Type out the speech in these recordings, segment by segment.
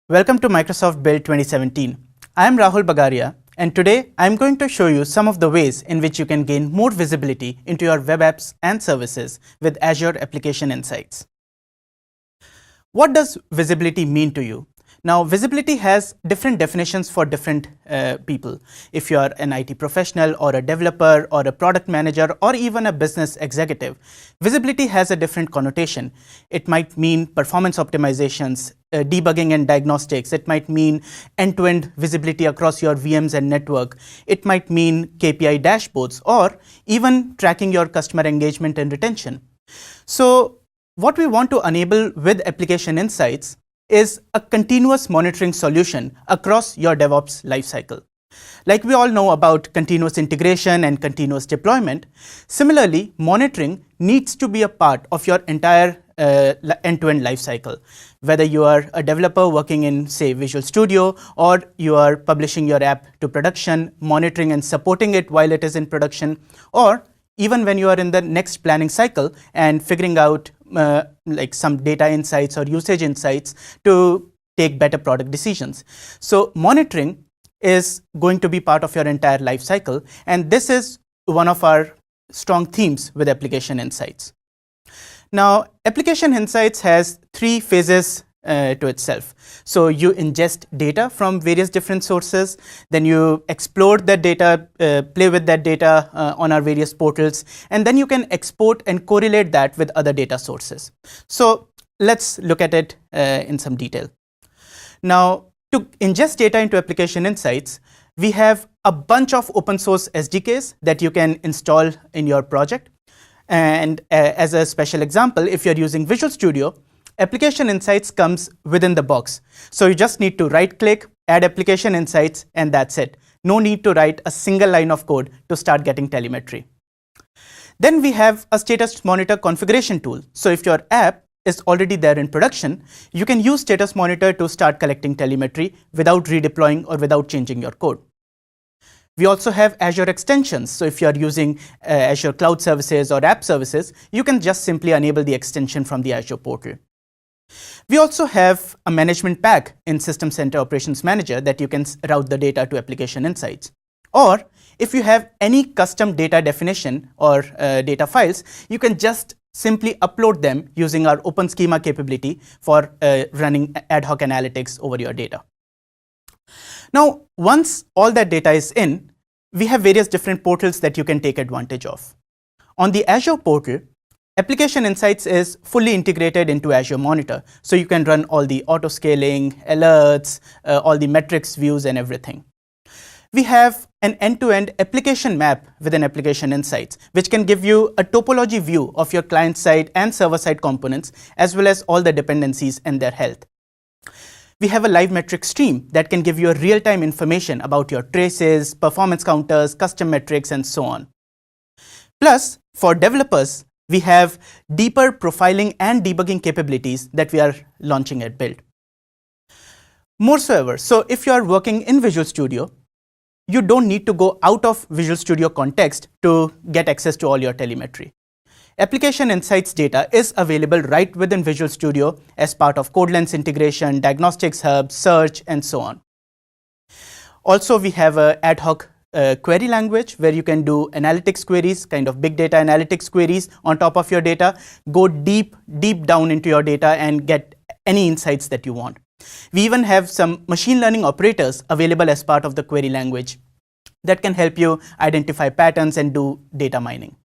Welcome to Microsoft Build 2017. I am Rahul Bagaria, and today I am going to show you some of the ways in which you can gain more visibility into your web apps and services with Azure Application Insights. What does visibility mean to you? Now, visibility has different definitions for different people. If you are an IT professional or a developer or a product manager or even a business executive, visibility has a different connotation. It might mean performance optimizations, debugging and diagnostics. It might mean end-to-end visibility across your VMs and network. It might mean KPI dashboards or even tracking your customer engagement and retention. So what we want to enable with Application Insights is a continuous monitoring solution across your DevOps lifecycle. Like we all know about continuous integration and continuous deployment, similarly, monitoring needs to be a part of your entire end-to-end lifecycle. Whether you are a developer working in, say, Visual Studio, or you are publishing your app to production, monitoring and supporting it while it is in production, or even when you are in the next planning cycle and figuring out like some data insights or usage insights to take better product decisions. So monitoring is going to be part of your entire life cycle, and this is one of our strong themes with Application Insights. Now, Application Insights has three phases to itself. So you ingest data from various different sources, then you explore that data, play with that data on our various portals, and then you can export and correlate that with other data sources. So let's look at it in some detail. Now, to ingest data into Application Insights, we have a bunch of open source SDKs that you can install in your project. And as a special example, if you're using Visual Studio, Application Insights comes within the box. So you just need to right click, add Application Insights, and that's it. No need to write a single line of code to start getting telemetry. Then we have a status monitor configuration tool. So if your app is already there in production, you can use status monitor to start collecting telemetry without redeploying or without changing your code. We also have Azure extensions. So if you are using Azure Cloud Services or App Services, you can just simply enable the extension from the Azure portal. We also have a management pack in System Center Operations Manager that you can route the data to Application Insights. Or if you have any custom data definition or data files, you can just simply upload them using our Open Schema capability for running ad hoc analytics over your data. Now, once all that data is in, we have various different portals that you can take advantage of. On the Azure portal, Application Insights is fully integrated into Azure Monitor, so you can run all the auto-scaling, alerts, all the metrics views and everything. We have an end-to-end application map within Application Insights, which can give you a topology view of your client-side and server-side components, as well as all the dependencies and their health. We have a live metric stream that can give you a real-time information about your traces, performance counters, custom metrics, and so on. Plus, for developers, we have deeper profiling and debugging capabilities that we are launching at Build. Moreover, so if you are working in Visual Studio, you don't need to go out of Visual Studio context to get access to all your telemetry. Application Insights data is available right within Visual Studio as part of CodeLens integration, Diagnostics Hub, Search, and so on. Also, we have an ad hoc query language where you can do analytics queries, kind of big data analytics queries on top of your data, go deep down into your data and get any insights that you want. We even have some machine learning operators available as part of the query language that can help you identify patterns and do data mining.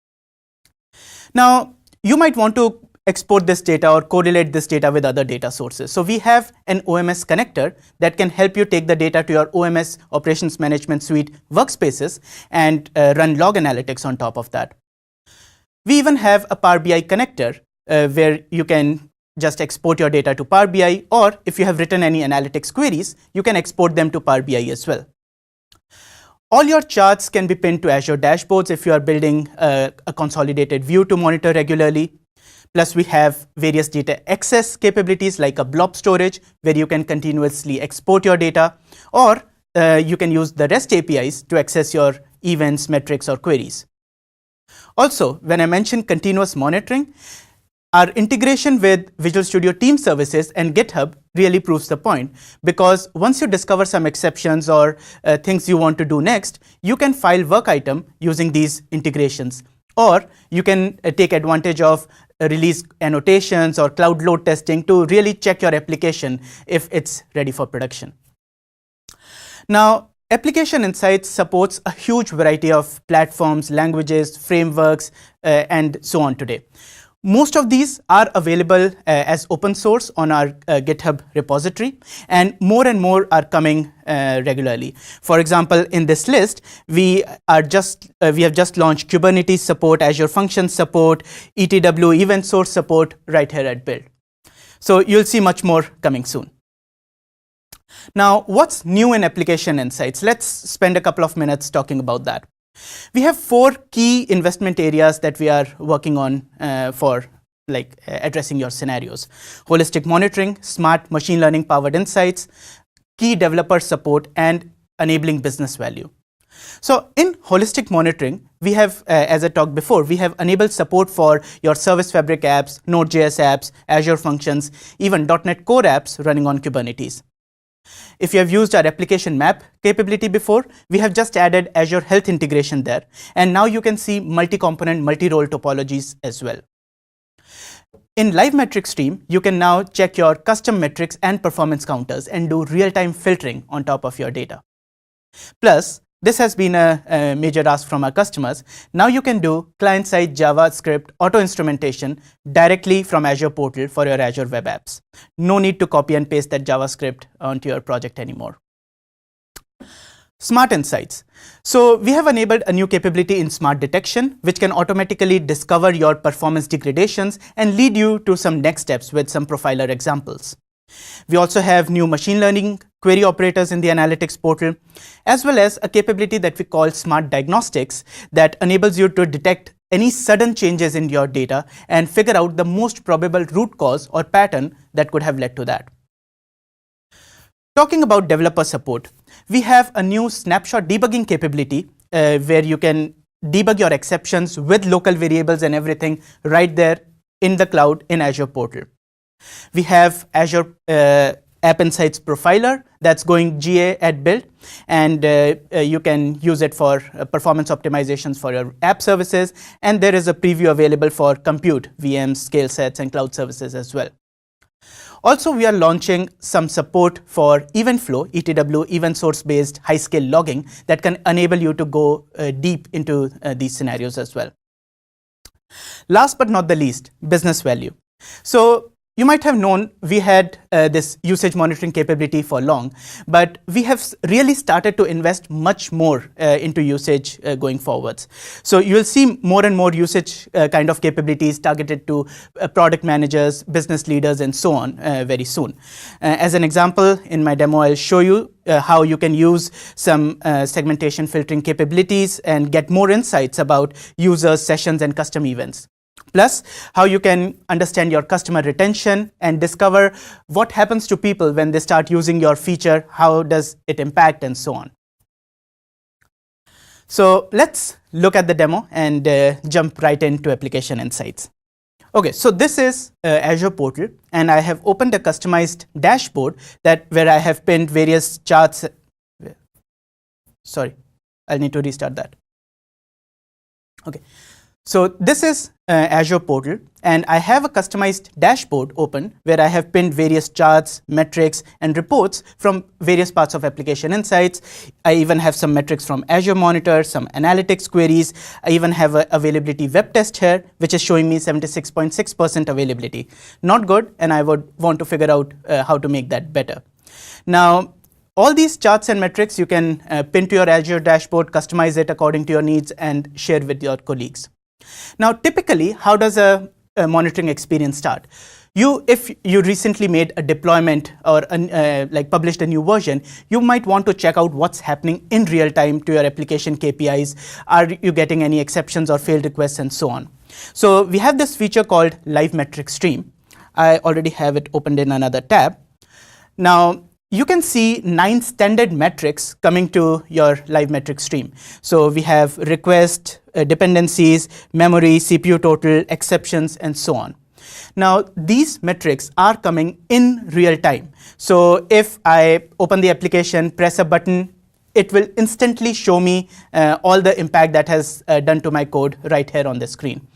Now, you might want to export this data or correlate this data with other data sources. So we have an OMS connector that can help you take the data to your OMS Operations Management Suite workspaces and run log analytics on top of that. We even have a Power BI connector where you can just export your data to Power BI, or if you have written any analytics queries, you can export them to Power BI as well. All your charts can be pinned to Azure dashboards if you are building a consolidated view to monitor regularly. Plus, we have various data access capabilities like a blob storage where you can continuously export your data, or you can use the REST APIs to access your events, metrics, or queries. Also, when I mentioned continuous monitoring, Our integration with Visual Studio Team Services and GitHub really proves the point, because once you discover some exceptions or things you want to do next, you can file work item using these integrations. Or you can take advantage of release annotations or cloud load testing to really check your application if it's ready for production. Now, Application Insights supports a huge variety of platforms, languages, frameworks, and so on today. Most of these are available as open source on our GitHub repository, and more are coming regularly. For example, in this list, we have just launched Kubernetes support, Azure Functions support, ETW event source support right here at Build. So you'll see much more coming soon. Now, what's new in Application Insights? Let's spend a couple of minutes talking about that. We have 4 key investment areas that we are working on for addressing your scenarios: holistic monitoring, smart machine learning powered insights, key developer support, and enabling business value. So in holistic monitoring, we have, as I talked before, we have enabled support for your Service Fabric apps, Node.js apps, Azure Functions, even .NET Core apps running on Kubernetes. If you have used our application map capability before, we have just added Azure Health integration there, and now you can see multi-component, multi-role topologies as well. In Live Metrics stream, you can now check your custom metrics and performance counters and do real-time filtering on top of your data. Plus, this has been a major ask from our customers. Now you can do client-side JavaScript auto-instrumentation directly from Azure portal for your Azure web apps. No need to copy and paste that JavaScript onto your project anymore. Smart Insights. So we have enabled a new capability in Smart Detection, which can automatically discover your performance degradations and lead you to some next steps with some profiler examples. We also have new machine learning query operators in the analytics portal, as well as a capability that we call Smart Diagnostics that enables you to detect any sudden changes in your data and figure out the most probable root cause or pattern that could have led to that. Talking about developer support, we have a new snapshot debugging capability where you can debug your exceptions with local variables and everything right there in the cloud in Azure portal. We have Azure App Insights Profiler that's going GA at Build, and you can use it for performance optimizations for your app services, and there is a preview available for compute, VMs, scale sets, and cloud services as well. Also, we are launching some support for event flow, ETW, event source based high scale logging that can enable you to go deep into these scenarios as well. Last but not the least, business value. So you might have known we had this usage monitoring capability for long, but we have really started to invest much more into usage going forwards. So you will see more and more usage kind of capabilities targeted to product managers, business leaders, and so on very soon. As an example, in my demo, I'll show you how you can use some segmentation filtering capabilities and get more insights about users, sessions, and custom events. Plus, how you can understand your customer retention and discover what happens to people when they start using your feature, how does it impact, and so on. So let's look at the demo and jump right into Application Insights. Okay, so this is Azure portal, and I have opened a customized dashboard where I have pinned various charts. Sorry, I'll need to restart that. Okay. So this is Azure portal, and I have a customized dashboard open where I have pinned various charts, metrics, and reports from various parts of Application Insights. I even have some metrics from Azure Monitor, some analytics queries. I even have an availability web test here, which is showing me 76.6% availability. Not good, and I would want to figure out how to make that better. Now, all these charts and metrics you can pin to your Azure dashboard, customize it according to your needs, and share with your colleagues. Now, typically, how does a monitoring experience start? If you recently made a deployment or published a new version, you might want to check out what's happening in real time to your application KPIs. Are you getting any exceptions or failed requests, and so on? So we have this feature called Live Metrics Stream. I already have it opened in another tab. Now, you can see 9 standard metrics coming to your Live Metrics stream. So we have request, dependencies, memory, CPU total, exceptions, and so on. Now, these metrics are coming in real time. So if I open the application, press a button, it will instantly show me all the impact that has done to my code right here on the screen.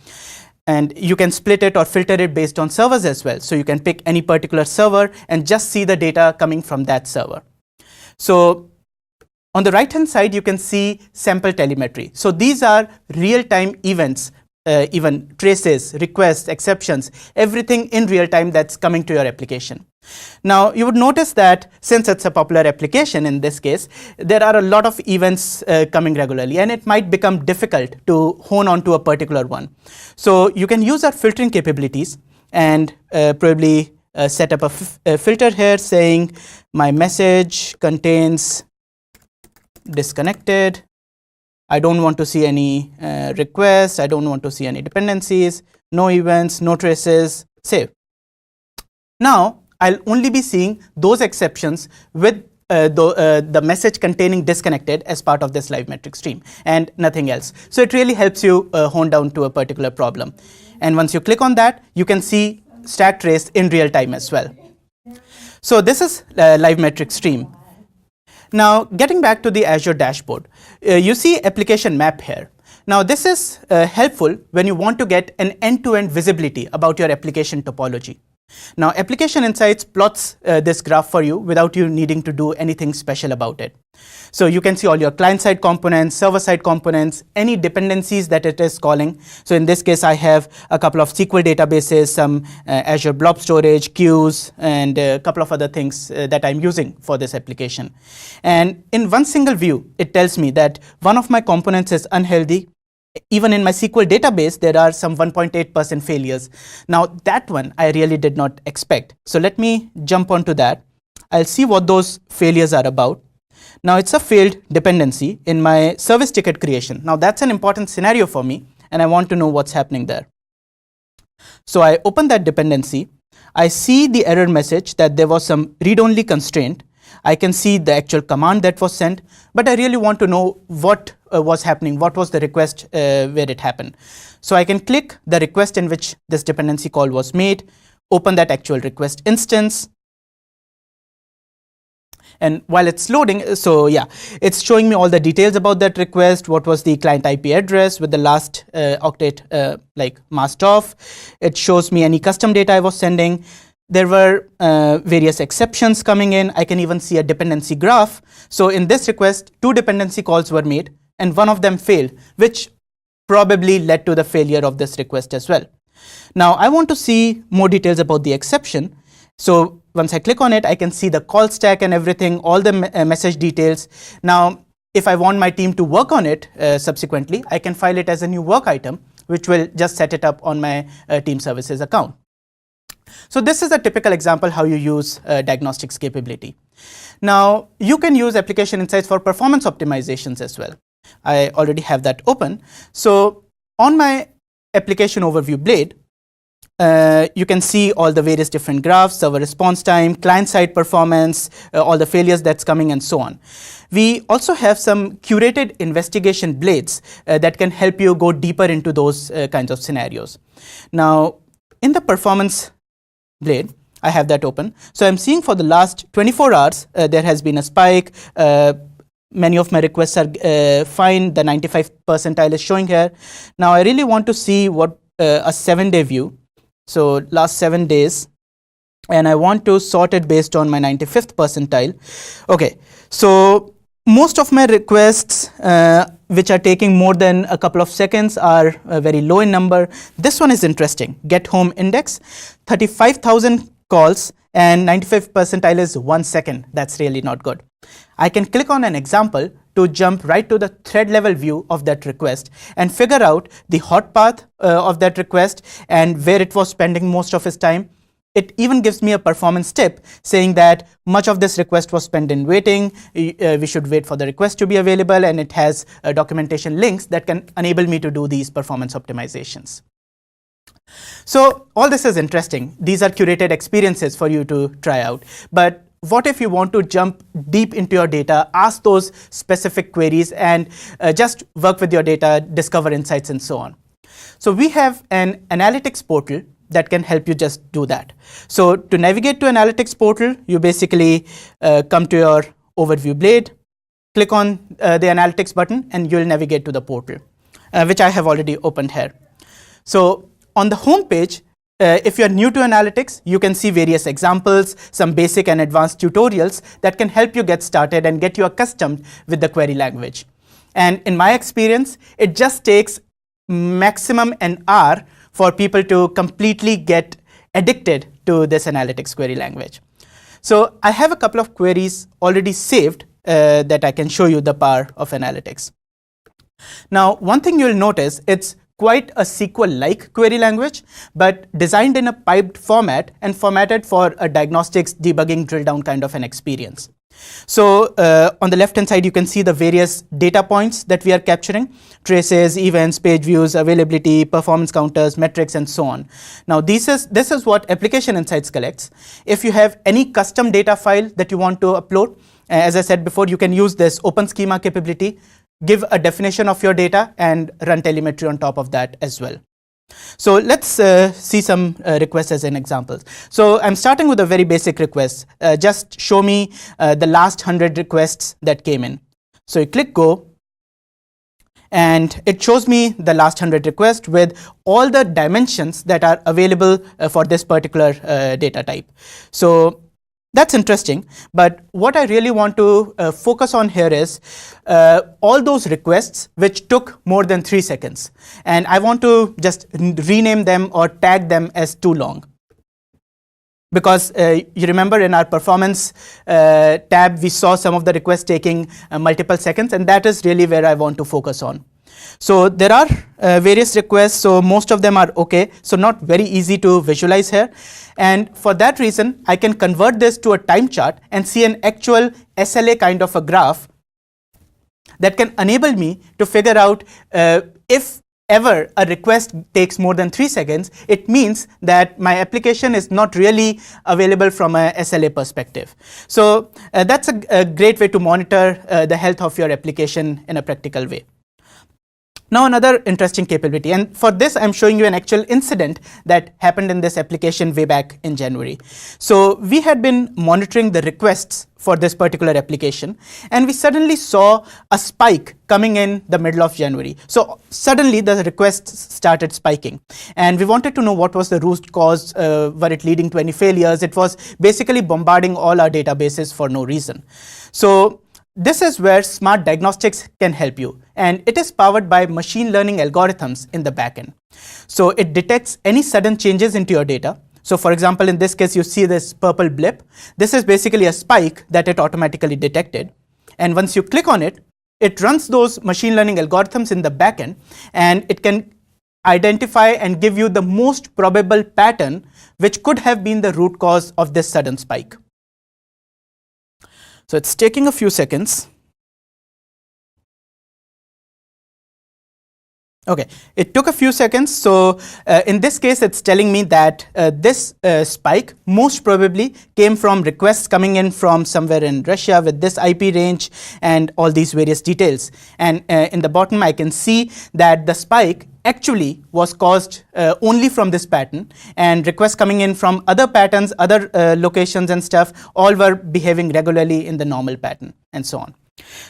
And you can split it or filter it based on servers as well. So you can pick any particular server and just see the data coming from that server. So on the right hand side, you can see sample telemetry. So these are real-time events, even traces, requests, exceptions, everything in real time that's coming to your application. Now, you would notice that since it's a popular application in this case, there are a lot of events coming regularly, and it might become difficult to hone on to a particular one. So you can use our filtering capabilities and probably set up a filter here saying my message contains disconnected. I don't want to see any requests. I don't want to see any dependencies, no events, no traces, save. Now, I'll only be seeing those exceptions with the message containing disconnected as part of this live metric stream and nothing else. So it really helps you hone down to a particular problem. And once you click on that, you can see stack trace in real time as well. So this is live metric stream. Now, getting back to the Azure dashboard, you see application map here. Now, this is helpful when you want to get an end-to-end visibility about your application topology. Now, Application Insights plots this graph for you without you needing to do anything special about it. So you can see all your client-side components, server-side components, any dependencies that it is calling. So in this case, I have a couple of SQL databases, some Azure Blob Storage, queues, and a couple of other things that I'm using for this application. And in one single view, it tells me that one of my components is unhealthy. Even in my SQL database, there are some 1.8% failures. Now, that one I really did not expect. So let me jump onto that. I'll see what those failures are about. Now, it's a failed dependency in my service ticket creation. Now, that's an important scenario for me, and I want to know what's happening there. So I open that dependency. I see the error message that there was some read-only constraint. I can see the actual command that was sent, but I really want to know what was happening, what was the request where it happened. So I can click the request in which this dependency call was made, open that actual request instance. And while it's loading, so yeah, it's showing me all the details about that request, what was the client IP address with the last octet like masked off. It shows me any custom data I was sending. There were various exceptions coming in. I can even see a dependency graph. So in this request, 2 dependency calls were made and one of them failed, which probably led to the failure of this request as well. Now I want to see more details about the exception. So once I click on it, I can see the call stack and everything, all the message details. Now, if I want my team to work on it subsequently, I can file it as a new work item, which will just set it up on my team services account. So this is a typical example how you use diagnostics capability. Now, you can use Application Insights for performance optimizations as well. I already have that open. So on my application overview blade, you can see all the various different graphs, server response time, client-side performance, all the failures that's coming and so on. We also have some curated investigation blades that can help you go deeper into those kinds of scenarios. Now, in the performance blade, I have that open. So I'm seeing for the last 24 hours, there has been a spike. Many of my requests are fine. The 95th percentile is showing here. Now I really want to see what a 7-day view. So last 7 days, and I want to sort it based on my 95th percentile. Okay, so most of my requests which are taking more than a couple of seconds are very low in number. This one is interesting. Get home index, 35,000 calls and 95th percentile is 1 second. That's really not good. I can click on an example to jump right to the thread level view of that request and figure out the hot path of that request and where it was spending most of its time. It even gives me a performance tip saying that much of this request was spent in waiting. We should wait for the request to be available, and it has documentation links that can enable me to do these performance optimizations. So all this is interesting. These are curated experiences for you to try out. But what if you want to jump deep into your data, ask those specific queries, and just work with your data, discover insights, and so on? So we have an analytics portal that can help you just do that. So to navigate to analytics portal, you basically come to your overview blade, click on the analytics button, and you'll navigate to the portal, which I have already opened here. So on the home page, if you're new to analytics, you can see various examples, some basic and advanced tutorials that can help you get started and get you accustomed with the query language. And in my experience, it just takes maximum an hour for people to completely get addicted to this analytics query language. So I have a couple of queries already saved that I can show you the power of analytics. Now, one thing you'll notice, it's quite a SQL-like query language, but designed in a piped format and formatted for a diagnostics, debugging, drill down kind of an experience. So on the left hand side, you can see the various data points that we are capturing: traces, events, page views, availability, performance counters, metrics, and so on. Now this is what Application Insights collects. If you have any custom data file that you want to upload, as I said before, you can use this open schema capability, give a definition of your data, and run telemetry on top of that as well. So let's see some requests as an example. So I'm starting with a very basic request. Just show me the last 100 requests that came in. So you click go, and it shows me the last 100 requests with all the dimensions that are available for this particular data type. So that's interesting, but what I really want to focus on here is all those requests which took more than 3 seconds, and I want to just rename them or tag them as too long. Because you remember in our performance tab, we saw some of the requests taking multiple seconds, and that is really where I want to focus on. So there are various requests, so most of them are okay, so not very easy to visualize here. And for that reason, I can convert this to a time chart and see an actual SLA kind of a graph that can enable me to figure out if ever a request takes more than 3 seconds, it means that my application is not really available from a SLA perspective. So that's a great way to monitor the health of your application in a practical way. Now another interesting capability, and for this I'm showing you an actual incident that happened in this application way back in January. So we had been monitoring the requests for this particular application, and we suddenly saw a spike coming in the middle of January. So suddenly the requests started spiking, and we wanted to know what was the root cause. Were it leading to any failures? It was basically bombarding all our databases for no reason. So this is where smart diagnostics can help you, and it is powered by machine learning algorithms in the backend. So it detects any sudden changes into your data. So for example, in this case, you see this purple blip. This is basically a spike that it automatically detected. And once you click on it, it runs those machine learning algorithms in the backend, and it can identify and give you the most probable pattern which could have been the root cause of this sudden spike. So it's taking a few seconds. Okay, it took a few seconds. So in this case, it's telling me that this spike most probably came from requests coming in from somewhere in Russia with this IP range and all these various details. And in the bottom, I can see that the spike actually was caused only from this pattern, and requests coming in from other patterns, other locations and stuff, all were behaving regularly in the normal pattern and so on.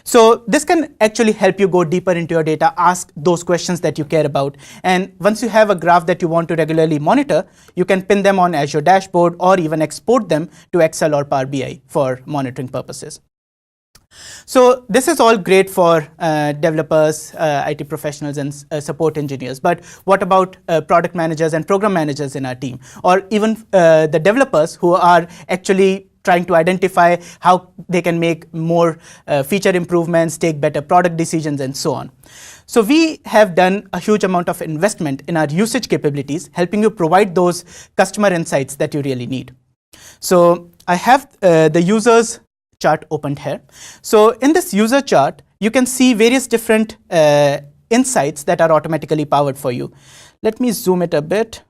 So this can actually help you go deeper into your data, ask those questions that you care about, and once you have a graph that you want to regularly monitor, you can pin them on Azure Dashboard or even export them to Excel or Power BI for monitoring purposes. So this is all great for developers, IT professionals, and support engineers. But what about product managers and program managers in our team, or even the developers who are actually trying to identify how they can make more feature improvements, take better product decisions, and so on. So we have done a huge amount of investment in our usage capabilities, helping you provide those customer insights that you really need. So I have the users chart opened here. So in this user chart, you can see various different insights that are automatically powered for you. Let me zoom it a bit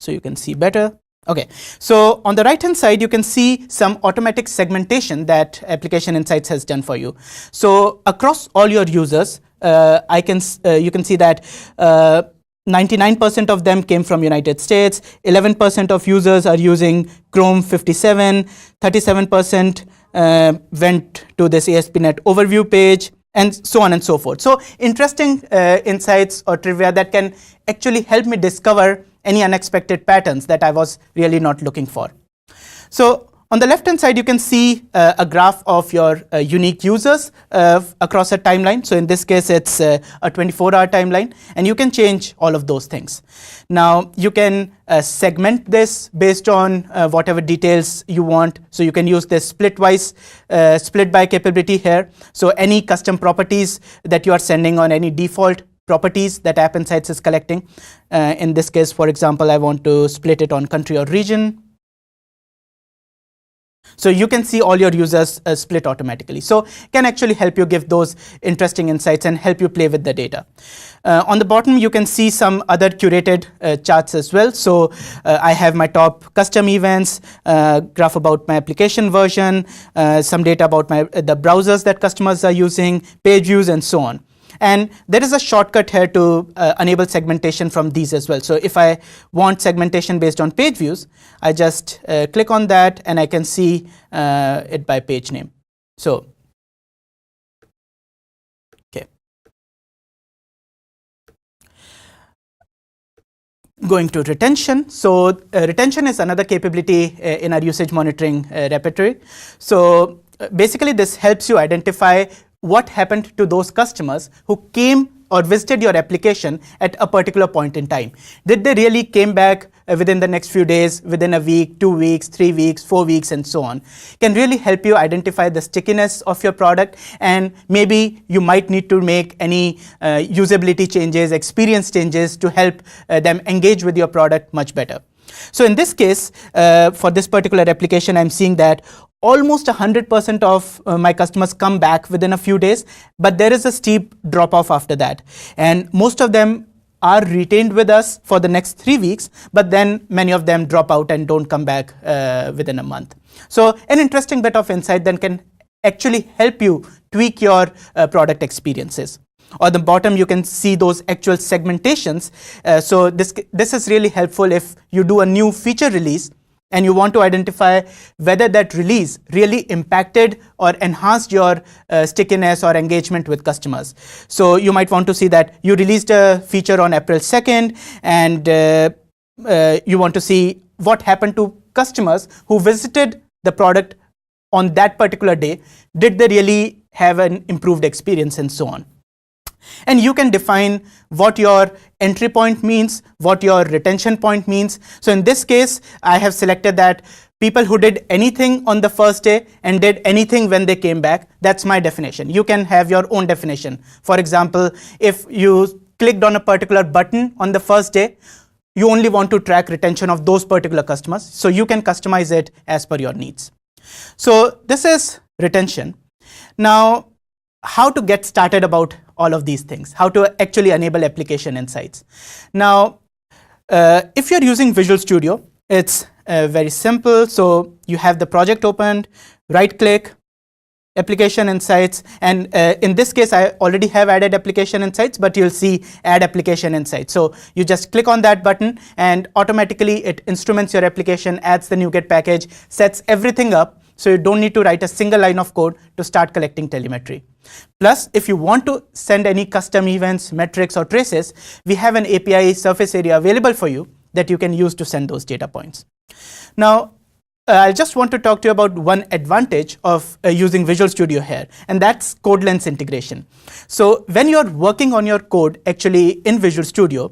so you can see better. Okay, so on the right hand side, you can see some automatic segmentation that Application Insights has done for you. So across all your users, you can see that 99% of them came from United States, 11% of users are using Chrome 57, 37% went to this ASP.NET overview page, and so on and so forth. So interesting insights or trivia that can actually help me discover any unexpected patterns that I was really not looking for. So on the left hand side, you can see a graph of your unique users across a timeline. So in this case, it's a 24-hour timeline, and you can change all of those things. Now you can segment this based on whatever details you want. So you can use this split by capability here. So any custom properties that you are sending on any default properties that App Insights is collecting. In this case, for example, I want to split it on country or region. So you can see all your users split automatically. So can actually help you give those interesting insights and help you play with the data. On the bottom, you can see some other curated charts as well. So I have my top custom events, graph about my application version, some data about the browsers that customers are using, page views, and so on. And there is a shortcut here to enable segmentation from these as well. So if I want segmentation based on page views, I just click on that and I can see it by page name. So, okay. Going to retention. So retention is another capability in our usage monitoring repertoire. So basically this helps you identify what happened to those customers who came or visited your application at a particular point in time. Did they really came back within the next few days, within a week, 2 weeks, 3 weeks, 4 weeks, and so on? Can really help you identify the stickiness of your product, and maybe you might need to make any usability changes, experience changes to help them engage with your product much better. So in this case, for this particular application, I'm seeing that almost 100% of my customers come back within a few days, but there is a steep drop off after that. And most of them are retained with us for the next 3 weeks, but then many of them drop out and don't come back within a month. So an interesting bit of insight then can actually help you tweak your product experiences. On the bottom, you can see those actual segmentations. So this is really helpful if you do a new feature release and you want to identify whether that release really impacted or enhanced your stickiness or engagement with customers. So you might want to see that you released a feature on April 2nd, and you want to see what happened to customers who visited the product on that particular day. Did they really have an improved experience, and so on? And you can define what your entry point means, what your retention point means. So in this case, I have selected that people who did anything on the first day and did anything when they came back. That's my definition. You can have your own definition. For example, if you clicked on a particular button on the first day, you only want to track retention of those particular customers. So you can customize it as per your needs. So this is retention. Now, how to get started about all of these things, how to actually enable application insights. Now, if you're using Visual Studio, it's very simple. So you have the project opened, right click, application insights, and in this case, I already have added application insights, but you'll see add application insights. So you just click on that button and automatically it instruments your application, adds the NuGet package, sets everything up. So you don't need to write a single line of code to start collecting telemetry. Plus, if you want to send any custom events, metrics, or traces, we have an API surface area available for you that you can use to send those data points. Now, I just want to talk to you about one advantage of using Visual Studio here, and that's code lens integration. So when you're working on your code actually in Visual Studio,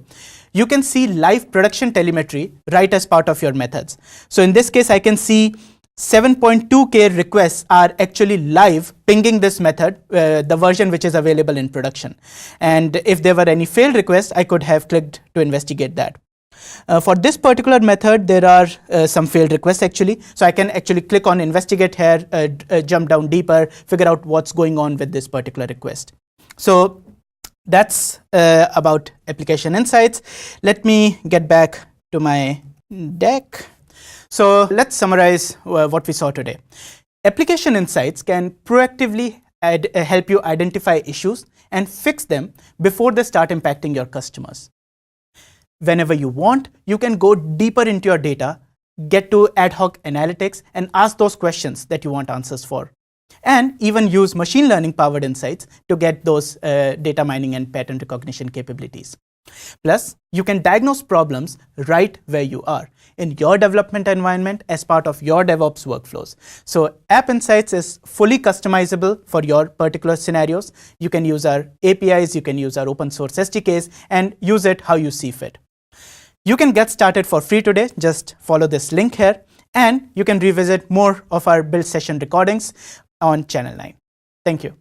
you can see live production telemetry right as part of your methods. So in this case, I can see 7.2K requests are actually live pinging this method, the version which is available in production. And if there were any failed requests, I could have clicked to investigate that. For this particular method, there are some failed requests actually. So I can actually click on investigate here, jump down deeper, figure out what's going on with this particular request. So that's about application insights. Let me get back to my deck. So let's summarize what we saw today. Application insights can proactively help you identify issues and fix them before they start impacting your customers. whenever you want, you can go deeper into your data, get to ad hoc analytics, and ask those questions that you want answers for. And even use machine learning powered insights to get those data mining and pattern recognition capabilities. Plus, you can diagnose problems right where you are in your development environment as part of your DevOps workflows. So App Insights is fully customizable for your particular scenarios. You can use our APIs, you can use our open source SDKs, and use it how you see fit. You can get started for free today. Just follow this link here, and you can revisit more of our build session recordings on Channel 9. Thank you.